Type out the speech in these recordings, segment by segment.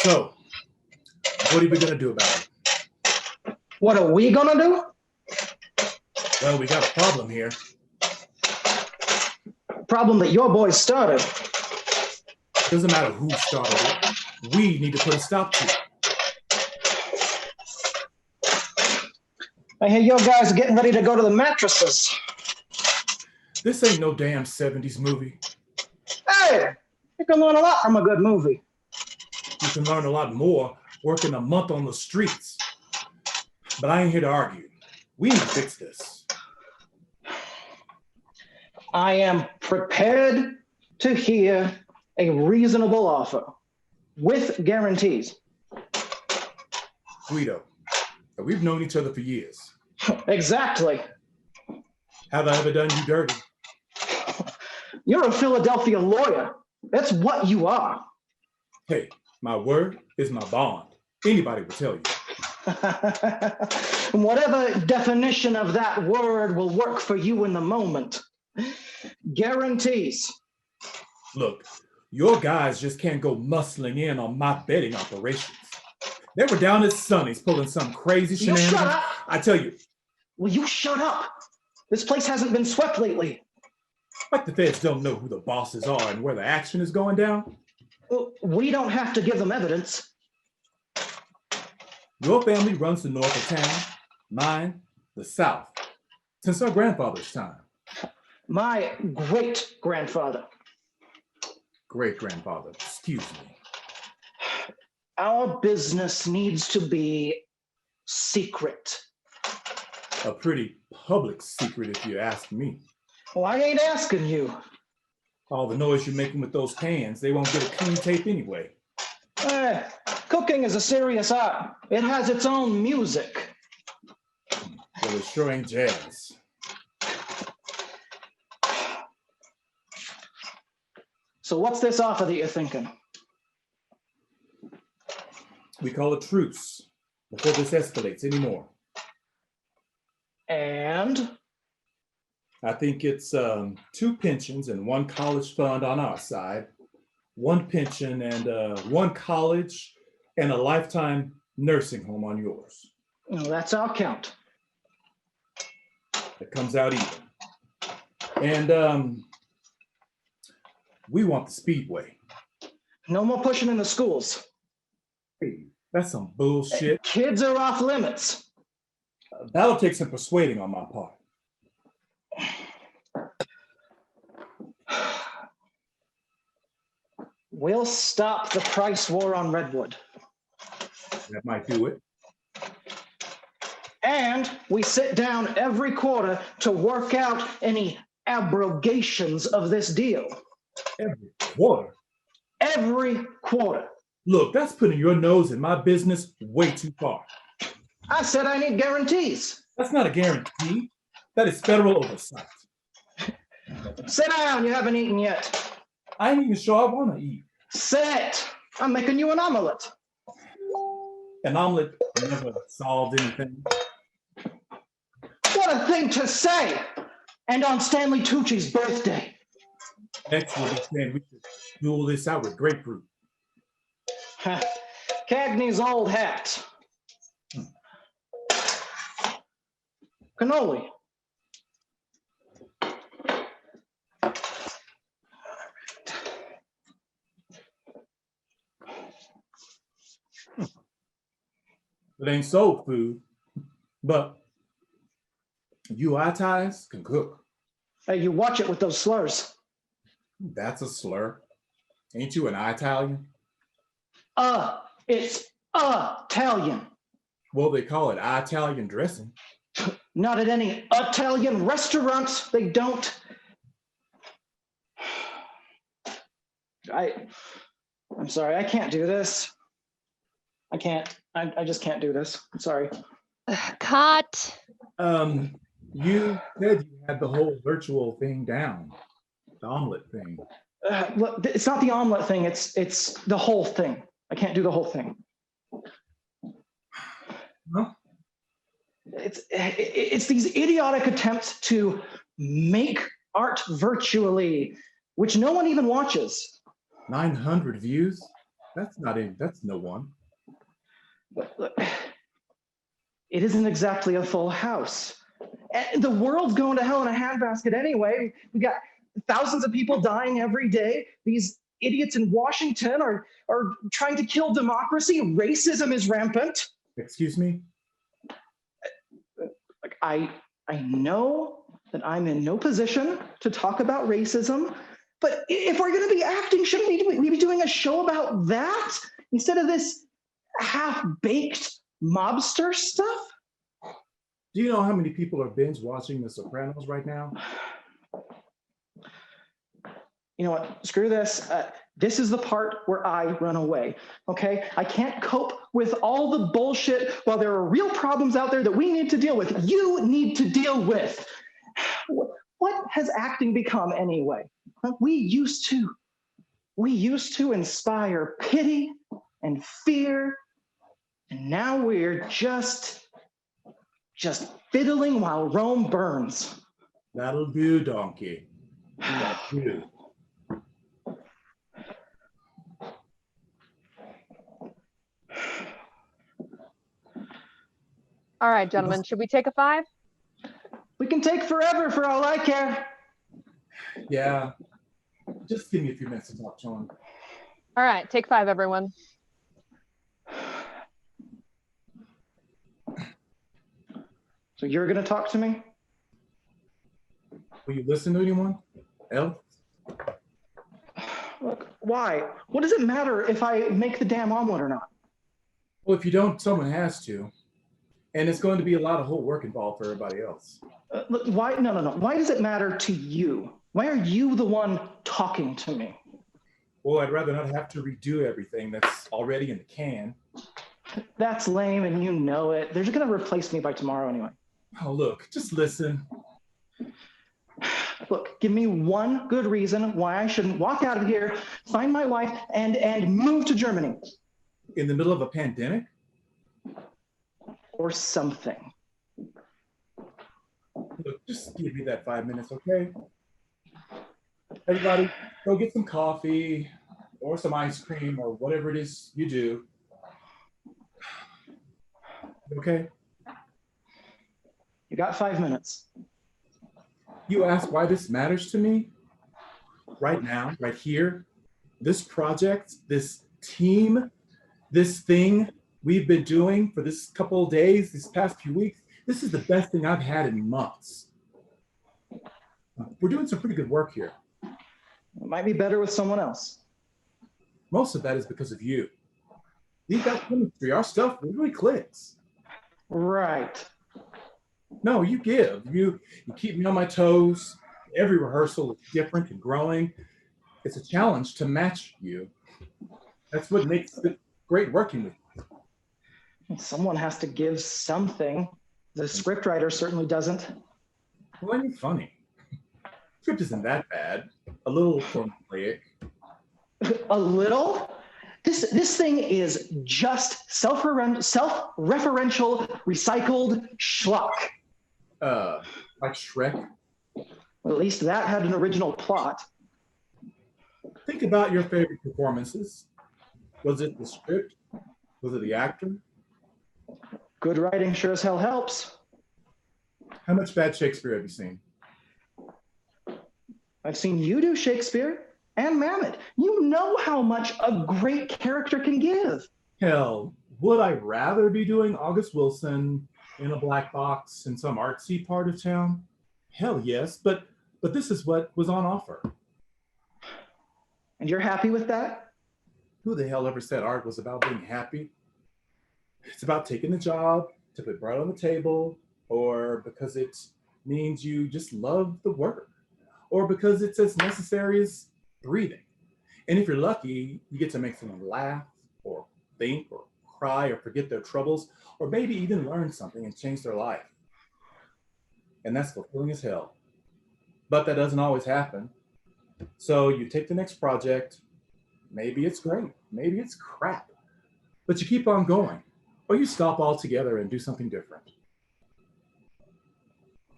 So, what are we gonna do about it? What are we gonna do? Well, we got a problem here. Problem that your boys started. Doesn't matter who started it. We need to put a stop to it. I hear your guys are getting ready to go to the mattresses. This ain't no damn 70s movie. Hey, you can learn a lot from a good movie. You can learn a lot more working a month on the streets. But I ain't here to argue. We need to fix this. I am prepared to hear a reasonable offer with guarantees. Guido, we've known each other for years. Exactly. Have I ever done you dirty? You're a Philadelphia lawyer. That's what you are. Hey, my word is my bond. Anybody will tell you. Whatever definition of that word will work for you in the moment. Guarantees. Look, your guys just can't go muscling in on my betting operations. They were down at Sonny's pulling some crazy shenanigans. You shut up. I tell you. Will you shut up? This place hasn't been swept lately. Like the feds don't know who the bosses are and where the action is going down. Well, we don't have to give them evidence. Your family runs the north of town, mine, the south, since our grandfather's time. My great-grandfather. Great-grandfather, excuse me. Our business needs to be secret. A pretty public secret if you ask me. Well, I ain't asking you. All the noise you're making with those pans, they won't get a clean tape anyway. Cooking is a serious art. It has its own music. Well, it sure ain't jazz. So what's this offer that you're thinking? We call a truce before this escalates anymore. And? I think it's 2 pensions and 1 college fund on our side, 1 pension and 1 college and a lifetime nursing home on yours. Well, that's our count. It comes out even. And we want the Speedway. No more pushing in the schools. Hey, that's some bullshit. Kids are off limits. That'll take some persuading on my part. We'll stop the price war on Redwood. That might do it. And we sit down every quarter to work out any abrogations of this deal. Every quarter? Every quarter. Look, that's putting your nose in my business way too far. I said I need guarantees. That's not a guarantee. That is federal oversight. Sit down, you haven't eaten yet. I ain't even sure I want to eat. Sit. I'm making you an omelet. An omelet never solved anything. What a thing to say! And on Stanley Tucci's birthday. Next we'll be saying we should duel this out with grapefruit. Cagney's old hat. Cannoli. It ain't soul food, but you eye ties can cook. Hey, you watch it with those slurs. That's a slur. Ain't you an Italian? It's Italian. Well, they call it Italian dressing. Not at any Italian restaurants, they don't. I'm sorry, I can't do this. I can't. I just can't do this. I'm sorry. Cut. You said you had the whole virtual thing down. The omelet thing. Look, it's not the omelet thing. It's the whole thing. I can't do the whole thing. Huh? It's these idiotic attempts to make art virtually, which no one even watches. 900 views? That's no one. Look, it isn't exactly a full house. The world's going to hell in a handbasket anyway. We got thousands of people dying every day. These idiots in Washington are trying to kill democracy. Racism is rampant. Excuse me? Like I know that I'm in no position to talk about racism, but if we're going to be acting, shouldn't we be doing a show about that instead of this half-baked mobster stuff? Do you know how many people are binge watching The Sopranos right now? You know what? Screw this. This is the part where I run away. Okay? I can't cope with all the bullshit while there are real problems out there that we need to deal with. You need to deal with. What has acting become anyway? We used to inspire pity and fear, and now we're just fiddling while Rome burns. That'll do, donkey. That'll do. All right, gentlemen, should we take a 5? We can take forever for all I care. Yeah. Just give me a few minutes to talk to him. All right, take 5, everyone. So you're going to talk to me? Will you listen to anyone else? Look, why? What does it matter if I make the damn omelet or not? Well, if you don't, someone has to. And it's going to be a lot of whole work involved for everybody else. Look, why? No. Why does it matter to you? Why are you the one talking to me? Well, I'd rather not have to redo everything that's already in the can. That's lame, and you know it. They're just going to replace me by tomorrow anyway. Oh, look, just listen. Look, give me one good reason why I shouldn't walk out of here, find my wife, and move to Germany. In the middle of a pandemic? Or something. Look, just give me that 5 minutes, okay? Everybody, go get some coffee or some ice cream or whatever it is you do. Okay? You got 5 minutes. You ask why this matters to me? Right now, right here, this project, this team, this thing we've been doing for this couple of days, these past few weeks, this is the best thing I've had in months. We're doing some pretty good work here. It might be better with someone else. Most of that is because of you. We've got chemistry. Our stuff really clicks. Right. No, you give. You keep me on my toes. Every rehearsal is different and growing. It's a challenge to match you. That's what makes it great working with you. Someone has to give something. The scriptwriter certainly doesn't. Well, you're funny. Script isn't that bad. A little formulaic. A little? This thing is just self-referential, recycled schlock. Like Shrek. Well, at least that had an original plot. Think about your favorite performances. Was it the script? Was it the actor? Good writing sure as hell helps. How much bad Shakespeare have you seen? I've seen you do Shakespeare and Mamet. You know how much a great character can give. Hell, would I rather be doing August Wilson in a black box in some artsy part of town? Hell yes, but this is what was on offer. And you're happy with that? Who the hell ever said art was about being happy? It's about taking the job to put bread on the table, or because it means you just love the work, or because it's as necessary as breathing. And if you're lucky, you get to make someone laugh, or think, or cry, or forget their troubles, or maybe even learn something and change their life. And that's fulfilling as hell. But that doesn't always happen. So you take the next project, maybe it's great, maybe it's crap, but you keep on going, or you stop altogether and do something different.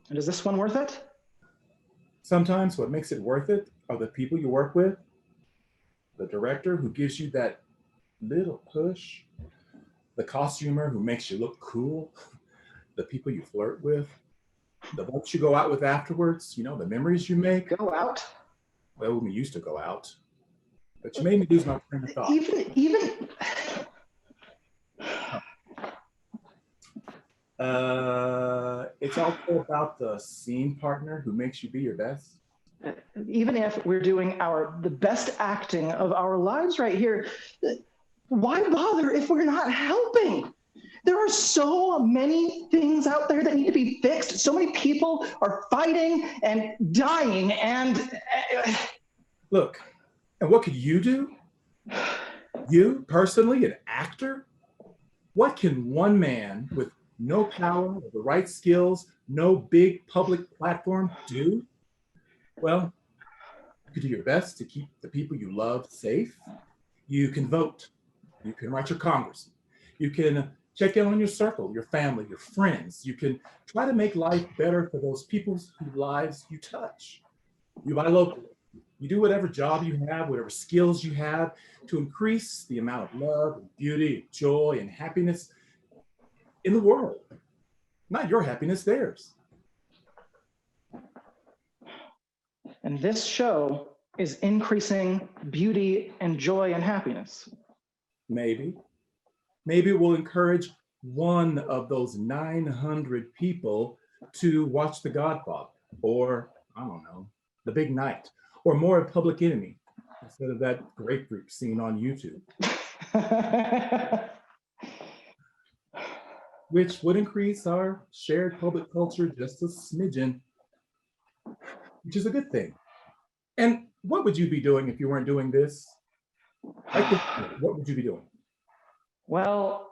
And is this one worth it? Sometimes what makes it worth it are the people you work with, the director who gives you that little push, the costumer who makes you look cool, the people you flirt with, the ones you go out with afterwards, the memories you make. Go out. Well, when we used to go out, but you made me lose my train of thought. Even It's also about the scene partner who makes you be your best. even if we're doing the best acting of our lives right here, why bother if we're not helping? There are so many things out there that need to be fixed. So many people are fighting and dying, and Look, and what could you do? You personally, an actor? What can one man with no power or the right skills, no big public platform do? Well, you can do your best to keep the people you love safe. You can vote. You can write your congressman. You can check in on your circle, your family, your friends. You can try to make life better for those people whose lives you touch. You buy locally. You do whatever job you have, whatever skills you have to increase the amount of love and beauty and joy and happiness in the world. Not your happiness, theirs. and this show is increasing beauty and joy and happiness. Maybe. Maybe it will encourage one of those 900 people to watch The Godfather, or I don't know, The Big Night, or more of Public Enemy instead of that grapefruit scene on YouTube, which would increase our shared public culture just a smidgen, which is a good thing. And what would you be doing if you weren't doing this? What would you be doing? Well,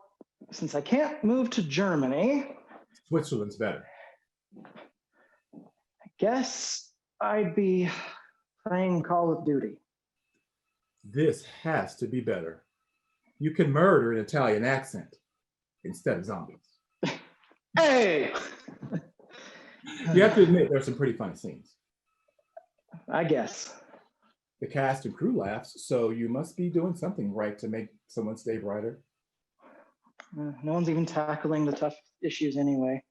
since I can't move to Germany, Switzerland's better. I guess I'd be playing Call of Duty. This has to be better. You can murder an Italian accent instead of zombies. Hey! You have to admit there's some pretty funny scenes. I guess. The cast and crew laughs, so you must be doing something right to make someone's day brighter. No one's even tackling the tough issues anyway.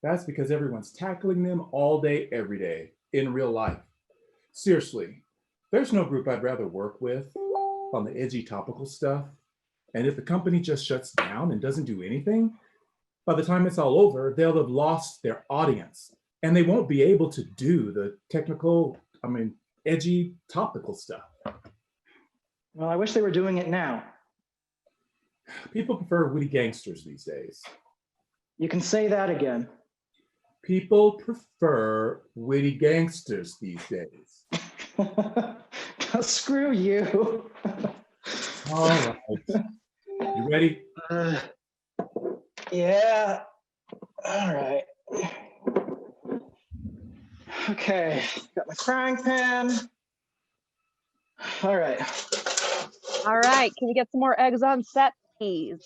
That's because everyone's tackling them all day, every day, in real life. Seriously, there's no group I'd rather work with on the edgy topical stuff. And if the company just shuts down and doesn't do anything, by the time it's all over, they'll have lost their audience and they won't be able to do the edgy topical stuff. Well, I wish they were doing it now. People prefer witty gangsters these days. You can say that again. People prefer witty gangsters these days. Screw you. All right. You ready? Yeah. All right. Okay. Got my frying pan. All right. All right, can we get some more eggs on set, please?